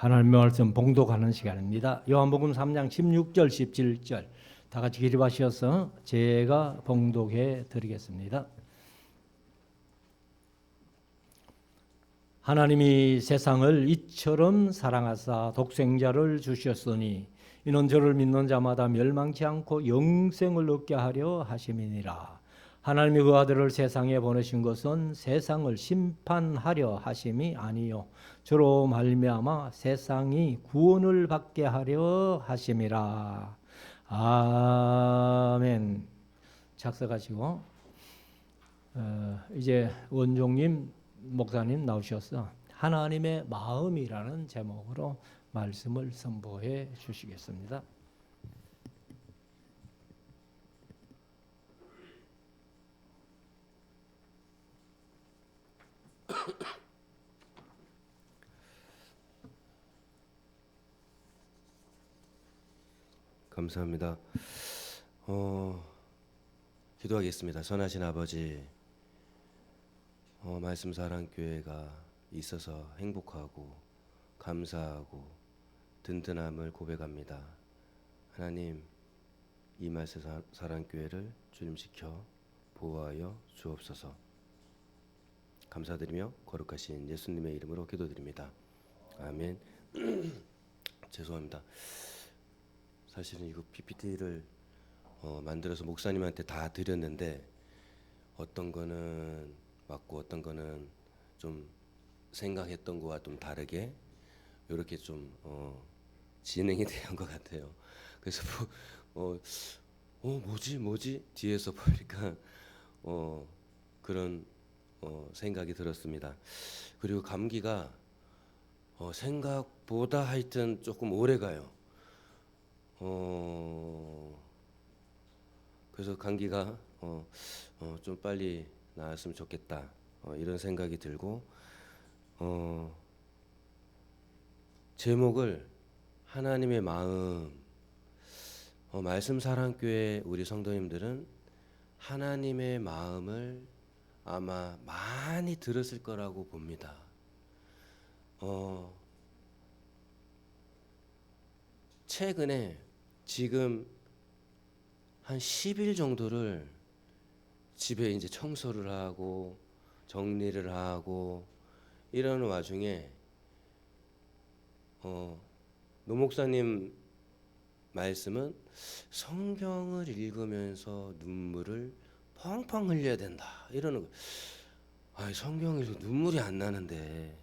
하나님의 말씀 봉독하는 시간입니다. 요한복음 3장 16절 17절 다 같이 기립하셔서 제가 봉독해 드리겠습니다. 하나님이 세상을 이처럼 사랑하사 독생자를 주셨으니 이는 저를 믿는 자마다 멸망치 않고 영생을 얻게 하려 하심이니라. 하나님이 그 아들을 세상에 보내신 것은 세상을 심판하려 하심이 아니요 저로 말미암아 세상이 구원을 받게 하려 하심이라. 아멘. 작성하시고 이제 원종님 목사님 나오셔서 하나님의 마음이라는 제목으로 말씀을 선보해 주시겠습니다. 감사합니다. 기도하겠습니다. 선하신 아버지, 말씀 사랑교회가 있어서 행복하고 감사하고 든든함을 고백합니다. 하나님, 이 말씀 사랑교회를 주님시켜 보호하여 주옵소서. 감사드리며 거룩하신 예수님의 이름으로 기도드립니다. 아멘. 죄송합니다. 사실은 이거 PPT를 만들어서 목사님한테 다 드렸는데 어떤 거는 맞고 어떤 거는 좀 생각했던 거와 좀 다르게 이렇게 좀 진행이 된 것 같아요. 그래서 뭐지 뒤에서 보니까 그런 생각이 들었습니다. 그리고 감기가 생각보다 하여튼 조금 오래 가요. 그래서 감기가 좀 빨리 나았으면 좋겠다 이런 생각이 들고 제목을 하나님의 마음 말씀 사랑교회 우리 성도님들은 하나님의 마음을 아마 많이 들었을 거라고 봅니다. 최근에 지금 한 10일 정도를 집에 이제 청소를 하고 정리를 하고 이러는 와중에 노 목사님 말씀은 성경을 읽으면서 눈물을 펑펑 흘려야 된다 이러는 거. 성경에서 눈물이 안 나는데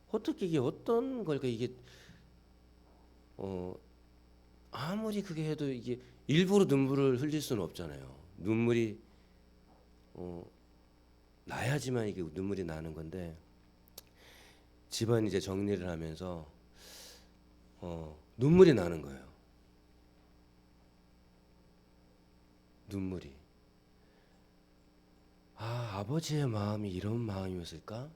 어떻게 이게 어떤 걸까 이게 아무리 그게 해도 이게 일부러 눈물을 흘릴 수는 없잖아요. 눈물이 나야지만 이게 눈물이 나는 건데 집안 이제 정리를 하면서 눈물이 나는 거예요. 눈물이. 아버지의 마음이 이런 마음이었을까?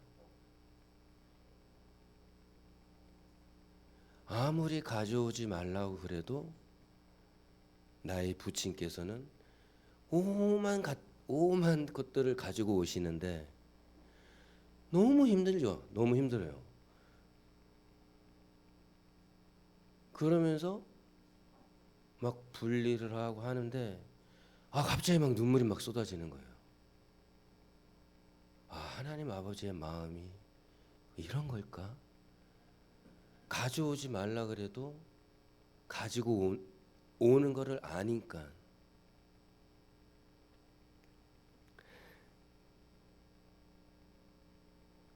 아무리 가져오지 말라고 그래도 나의 부친께서는 오만 것들을 가지고 오시는데 너무 힘들죠. 너무 힘들어요. 그러면서 막 분리를 하고 하는데 갑자기 막 눈물이 막 쏟아지는 거예요. 하나님 아버지의 마음이 이런 걸까? 가져오지 말라 그래도 가지고 오는 거를 아니까.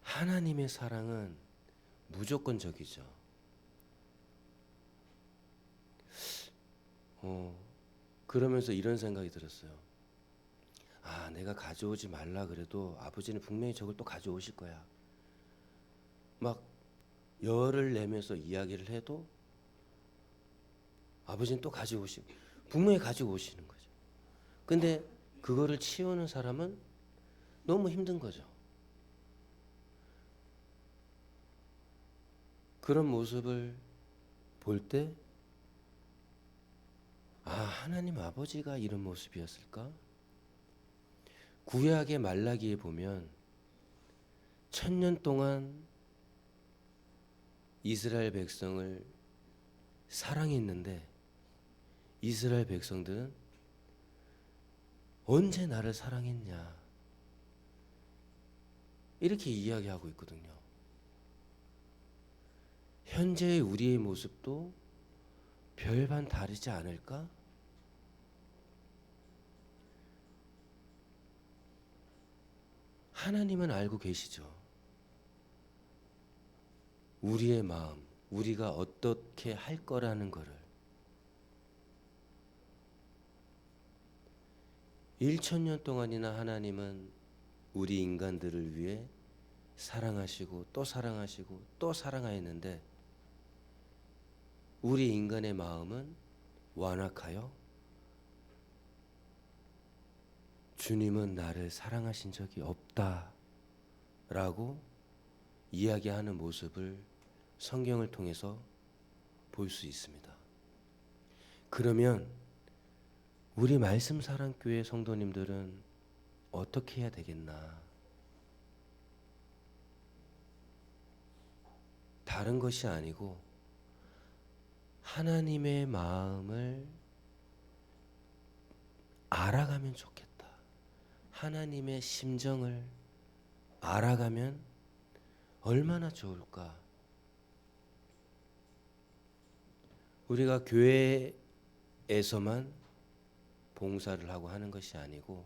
하나님의 사랑은 무조건적이죠. 그러면서 이런 생각이 들었어요. 내가 가져오지 말라 그래도 아버지는 분명히 저걸 또 가져오실 거야. 막 열을 내면서 이야기를 해도 아버지는 또 분명히 가지고 오시는 거죠. 근데 그거를 치우는 사람은 너무 힘든 거죠. 그런 모습을 볼 때 하나님 아버지가 이런 모습이었을까? 구약의 말라기에 보면 1000년 동안 이스라엘 백성을 사랑했는데 이스라엘 백성들은 언제 나를 사랑했냐 이렇게 이야기하고 있거든요. 현재의 우리의 모습도 별반 다르지 않을까? 하나님은 알고 계시죠. 우리의 마음, 우리가 어떻게 할 거라는 거를. 1000년 동안이나 하나님은 우리 인간들을 위해 사랑하시고 또 사랑하시고 또 사랑하였는데 우리 인간의 마음은 완악하여 주님은 나를 사랑하신 적이 없다라고 이야기하는 모습을 성경을 통해서 볼 수 있습니다. 그러면 우리 말씀사랑교회 성도님들은 어떻게 해야 되겠나? 다른 것이 아니고 하나님의 마음을 알아가면 좋겠다. 하나님의 심정을 알아가면 얼마나 좋을까? 우리가 교회에서만 봉사를 하고 하는 것이 아니고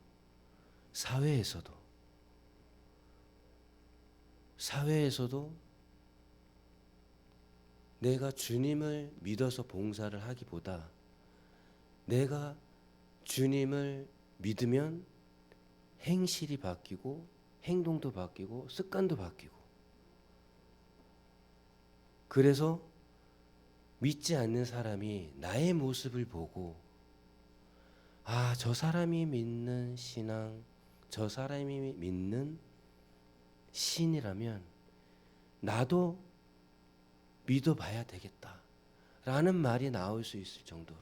사회에서도 내가 주님을 믿어서 봉사를 하기보다 내가 주님을 믿으면 행실이 바뀌고 행동도 바뀌고 습관도 바뀌고 그래서 믿지 않는 사람이 나의 모습을 보고 아, 저 사람이 믿는 신앙, 저 사람이 믿는 신이라면 나도 믿어봐야 되겠다 라는 말이 나올 수 있을 정도로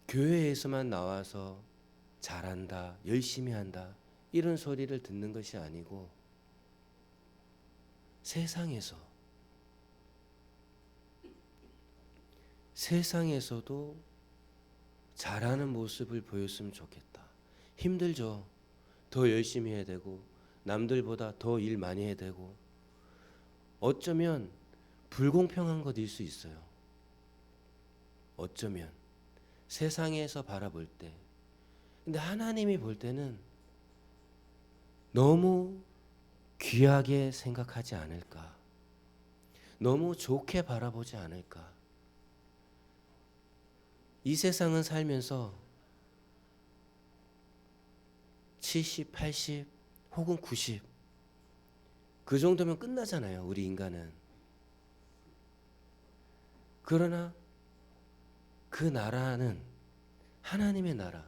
교회에서만 나와서 잘한다, 열심히 한다 이런 소리를 듣는 것이 아니고 세상에서도 잘하는 모습을 보였으면 좋겠다. 힘들죠. 더 열심히 해야 되고 남들보다 더 일 많이 해야 되고 어쩌면 불공평한 것일 수 있어요. 어쩌면 세상에서 바라볼 때 근데 하나님이 볼 때는 너무 귀하게 생각하지 않을까? 너무 좋게 바라보지 않을까? 이 세상은 살면서 70, 80 혹은 90 그 정도면 끝나잖아요. 우리 인간은. 그러나 그 나라는 하나님의 나라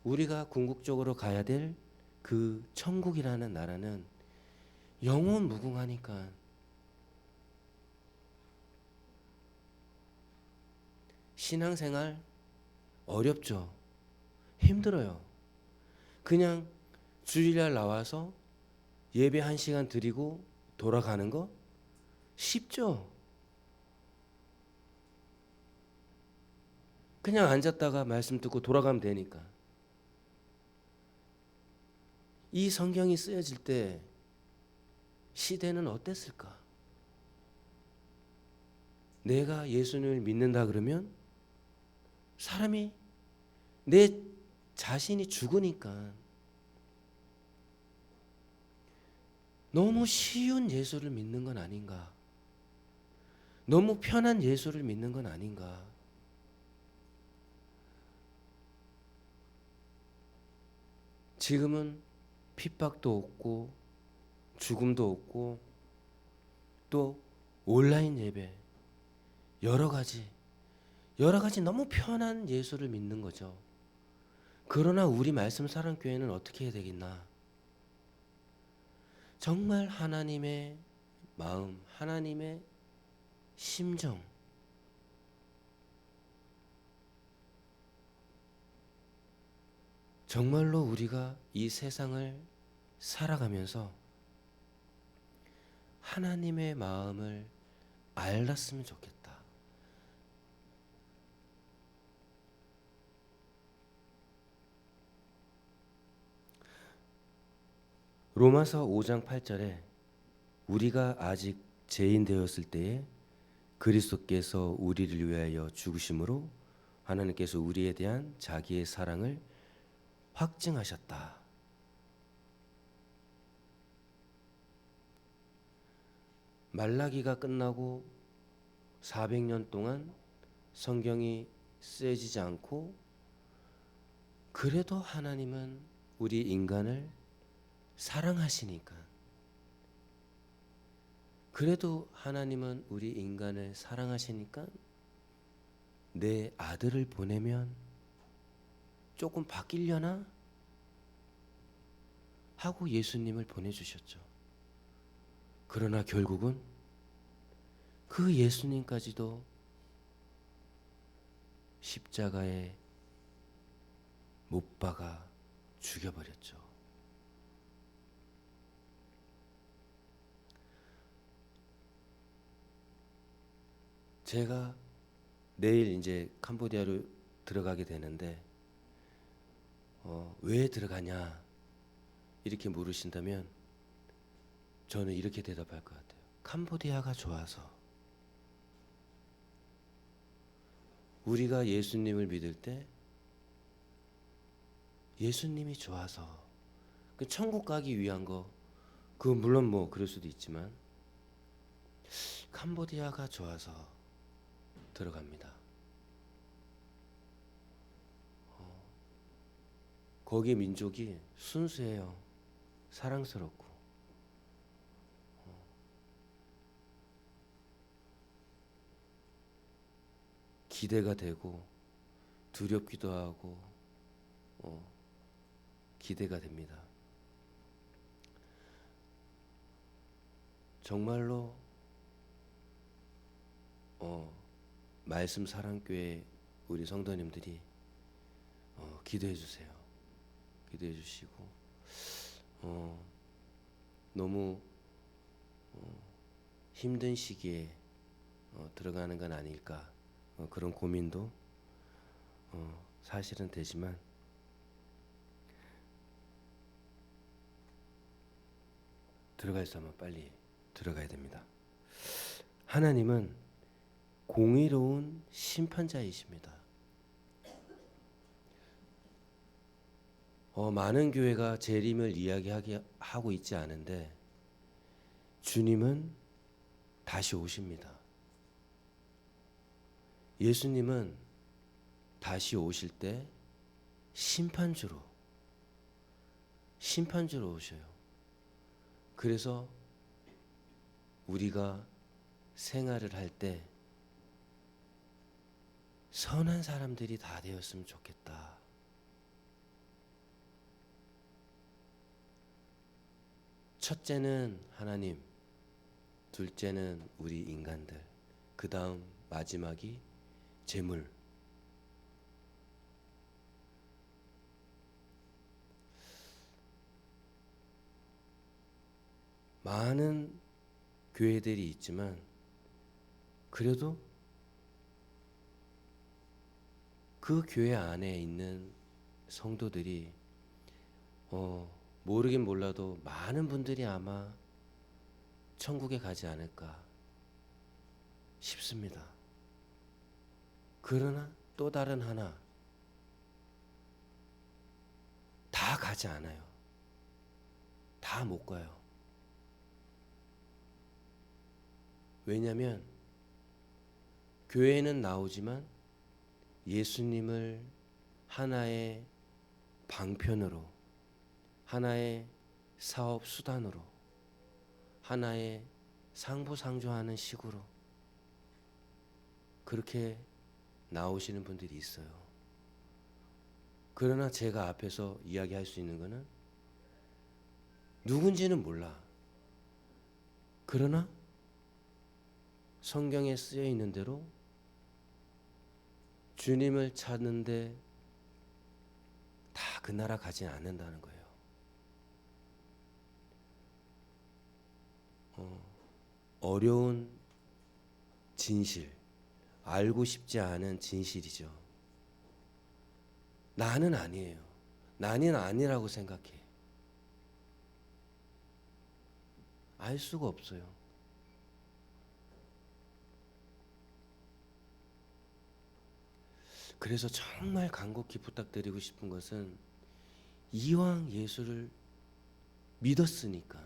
우리가 궁극적으로 가야 될 그 천국이라는 나라는 영원 무궁하니까 신앙생활 어렵죠. 힘들어요. 그냥 주일날 나와서 예배 1시간 드리고 돌아가는 거 쉽죠. 그냥 앉았다가 말씀 듣고 돌아가면 되니까. 이 성경이 쓰여질 때 시대는 어땠을까? 내가 예수님을 믿는다 그러면 사람이 내 자신이 죽으니까 너무 쉬운 예수를 믿는 건 아닌가? 너무 편한 예수를 믿는 건 아닌가? 지금은 핍박도 없고 죽음도 없고 또 온라인 예배 여러 가지 너무 편한 예수를 믿는 거죠. 그러나 우리 말씀 사랑교회는 어떻게 해야 되겠나? 정말 하나님의 마음, 하나님의 심정 정말로 우리가 이 세상을 살아가면서 하나님의 마음을 알았으면 좋겠다. 로마서 5장 8절에 우리가 아직 죄인 되었을 때에 그리스도께서 우리를 위하여 죽으심으로 하나님께서 우리에 대한 자기의 사랑을 확증하셨다. 말라기가 끝나고 400년 동안 성경이 쓰여지지 않고 그래도 하나님은 우리 인간을 사랑하시니까, 그래도 하나님은 우리 인간을 사랑하시니까 내 아들을 보내면 조금 바뀌려나 하고 예수님을 보내주셨죠. 그러나 결국은 그 예수님까지도 십자가에 못 박아 죽여버렸죠. 제가 내일 이제 캄보디아로 들어가게 되는데 왜 들어가냐 이렇게 물으신다면 저는 이렇게 대답할 것 같아요. 캄보디아가 좋아서. 우리가 예수님을 믿을 때 예수님이 좋아서, 그 천국 가기 위한 거, 그거 물론 뭐 그럴 수도 있지만 캄보디아가 좋아서 들어갑니다. 거기 민족이 순수해요. 사랑스럽고. 기대가 되고 두렵기도 하고 기대가 됩니다. 정말로 말씀 사랑교회 우리 성도님들이 기도해 주세요. 기도해 주시고 너무 힘든 시기에 들어가는 건 아닐까, 그런 고민도 사실은 되지만 들어갈 수 하면 빨리 들어가야 됩니다. 하나님은 공의로운 심판자이십니다. 많은 교회가 재림을 이야기하고 있지 않은데 주님은 다시 오십니다. 예수님은 다시 오실 때 심판주로 오셔요. 그래서 우리가 생활을 할 때 선한 사람들이 다 되었으면 좋겠다. 첫째는 하나님, 둘째는 우리 인간들, 그 다음 마지막이 재물. 많은 교회들이 있지만 그래도 그 교회 안에 있는 성도들이 모르긴 몰라도 많은 분들이 아마 천국에 가지 않을까 싶습니다. 그러나 또 다른 하나, 다 가지 않아요. 다 못 가요. 왜냐하면 교회에는 나오지만 예수님을 하나의 방편으로, 하나의 사업 수단으로, 하나의 상부상조하는 식으로 그렇게 나오시는 분들이 있어요. 그러나 제가 앞에서 이야기할 수 있는 것은 누군지는 몰라. 그러나 성경에 쓰여 있는 대로 주님을 찾는데 다 그 나라 가지 않는다는 거예요. 어려운 진실, 알고 싶지 않은 진실이죠. 나는 아니에요. 나는 아니라고 생각해. 알 수가 없어요. 그래서 정말 간곡히 부탁드리고 싶은 것은 이왕 예수를 믿었으니까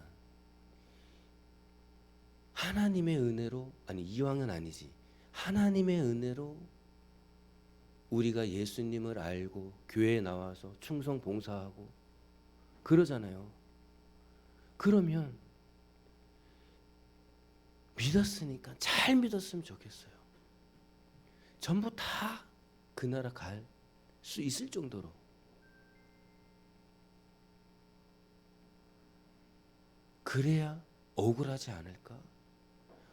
하나님의 은혜로, 아니 이왕은 아니지, 하나님의 은혜로 우리가 예수님을 알고 교회에 나와서 충성 봉사하고 그러잖아요. 그러면 믿었으니까 잘 믿었으면 좋겠어요. 전부 다 그 나라 갈 수 있을 정도로. 그래야 억울하지 않을까?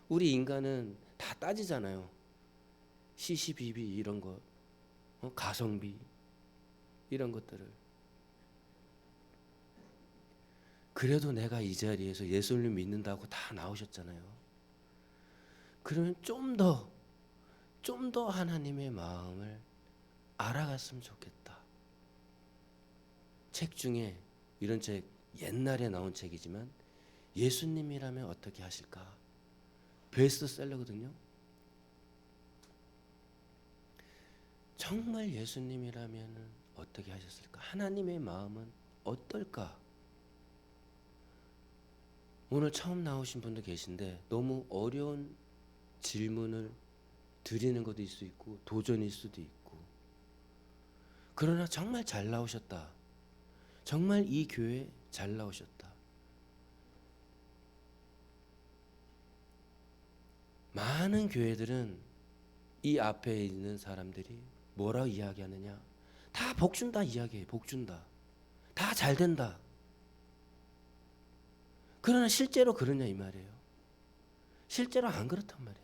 우리 인간은 다 따지잖아요. 시시비비 이런 거, 가성비 이런 것들을. 그래도 내가 이 자리에서 예수님 믿는다고 다 나오셨잖아요. 그러면 좀 더 하나님의 마음을 알아갔으면 좋겠다. 책 중에 이런 책 옛날에 나온 책이지만 예수님이라면 어떻게 하실까? 베스트셀러거든요. 정말 예수님이라면 어떻게 하셨을까? 하나님의 마음은 어떨까? 오늘 처음 나오신 분도 계신데 너무 어려운 질문을 드리는 것도 있을 수 있고 도전일 수도 있고, 그러나 정말 잘 나오셨다. 정말 이 교회 잘 나오셨다. 많은 교회들은 이 앞에 있는 사람들이 뭐라고 이야기하느냐? 다 복준다 이야기해. 복준다. 다 잘 된다. 그러나 실제로 그러냐 이 말이에요. 실제로 안 그렇단 말이에요.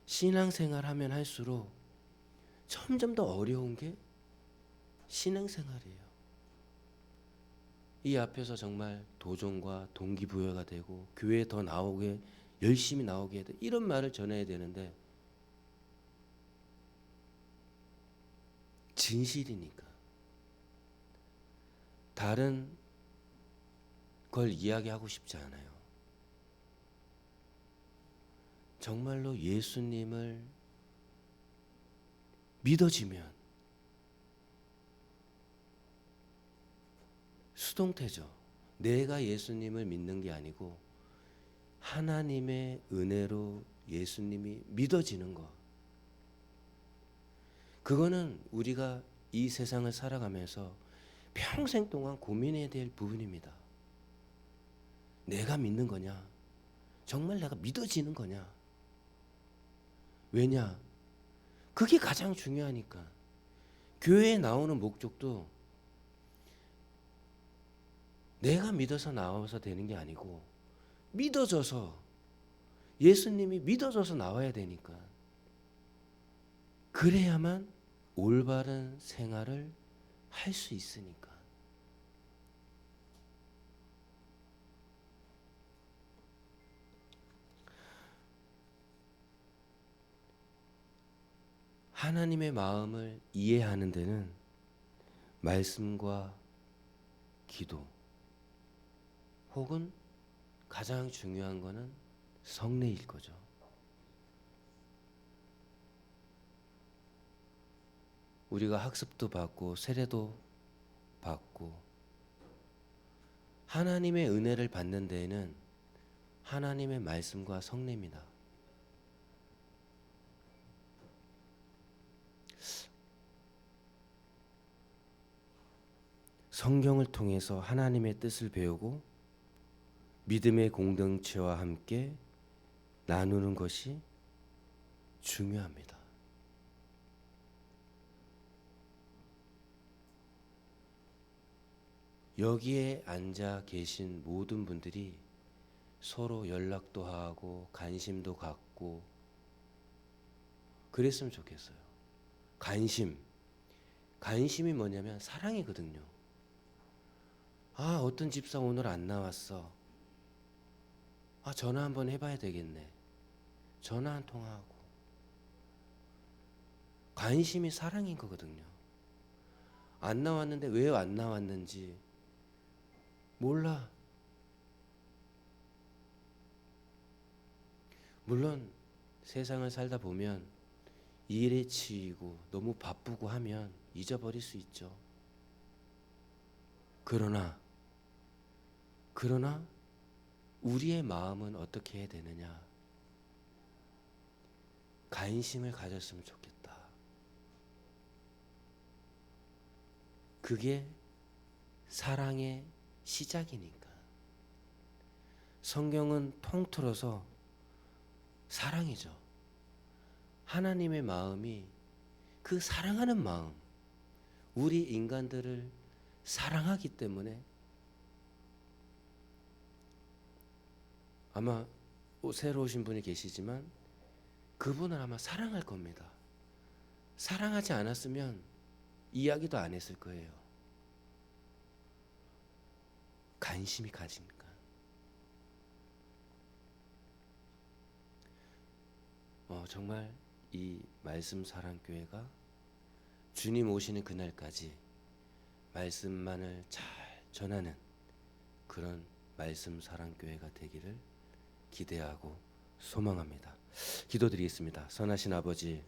신앙생활 하면 할수록 점점 더 어려운 게 신앙생활이에요. 이 앞에서 정말 도전과 동기부여가 되고 교회에 더 나오게, 열심히 나오게 돼, 이런 말을 전해야 되는데 진실이니까 다른 걸 이야기하고 싶지 않아요. 정말로 예수님을 믿어지면 수동태죠. 내가 예수님을 믿는 게 아니고 하나님의 은혜로 예수님이 믿어지는 것. 그거는 우리가 이 세상을 살아가면서 평생 동안 고민해야 될 부분입니다. 내가 믿는 거냐? 정말 내가 믿어지는 거냐? 왜냐? 그게 가장 중요하니까. 교회에 나오는 목적도 내가 믿어서 나와서 되는 게 아니고 믿어져서, 예수님이 믿어져서 나와야 되니까. 그래야만 올바른 생활을 할 수 있으니까. 하나님의 마음을 이해하는 데는 말씀과 기도, 혹은 가장 중요한 거는 성례일 거죠. 우리가 학습도 받고 세례도 받고 하나님의 은혜를 받는 데에는 하나님의 말씀과 성례입니다. 성경을 통해서 하나님의 뜻을 배우고 믿음의 공동체와 함께 나누는 것이 중요합니다. 여기에 앉아 계신 모든 분들이 서로 연락도 하고 관심도 갖고 그랬으면 좋겠어요. 관심이 뭐냐면 사랑이거든요. 아, 어떤 집사 오늘 안 나왔어. 아, 전화 한번 해봐야 되겠네. 전화 한 통화하고. 관심이 사랑인 거거든요. 안 나왔는데 왜 안 나왔는지 몰라. 물론 세상을 살다 보면 일에 치이고 너무 바쁘고 하면 잊어버릴 수 있죠. 그러나 우리의 마음은 어떻게 해야 되느냐? 관심을 가졌으면 좋겠다. 그게 사랑의 시작이니까. 성경은 통틀어서 사랑이죠. 하나님의 마음이 그 사랑하는 마음, 우리 인간들을 사랑하기 때문에 아마 새로 오신 분이 계시지만 그분을 아마 사랑할 겁니다. 사랑하지 않았으면 이야기도 안 했을 거예요. 관심이 가지니까. 정말 이 말씀 사랑교회가 주님 오시는 그날까지 말씀만을 잘 전하는 그런 말씀 사랑교회가 되기를 기대하고 소망합니다. 기도드리겠습니다. 선하신 아버지,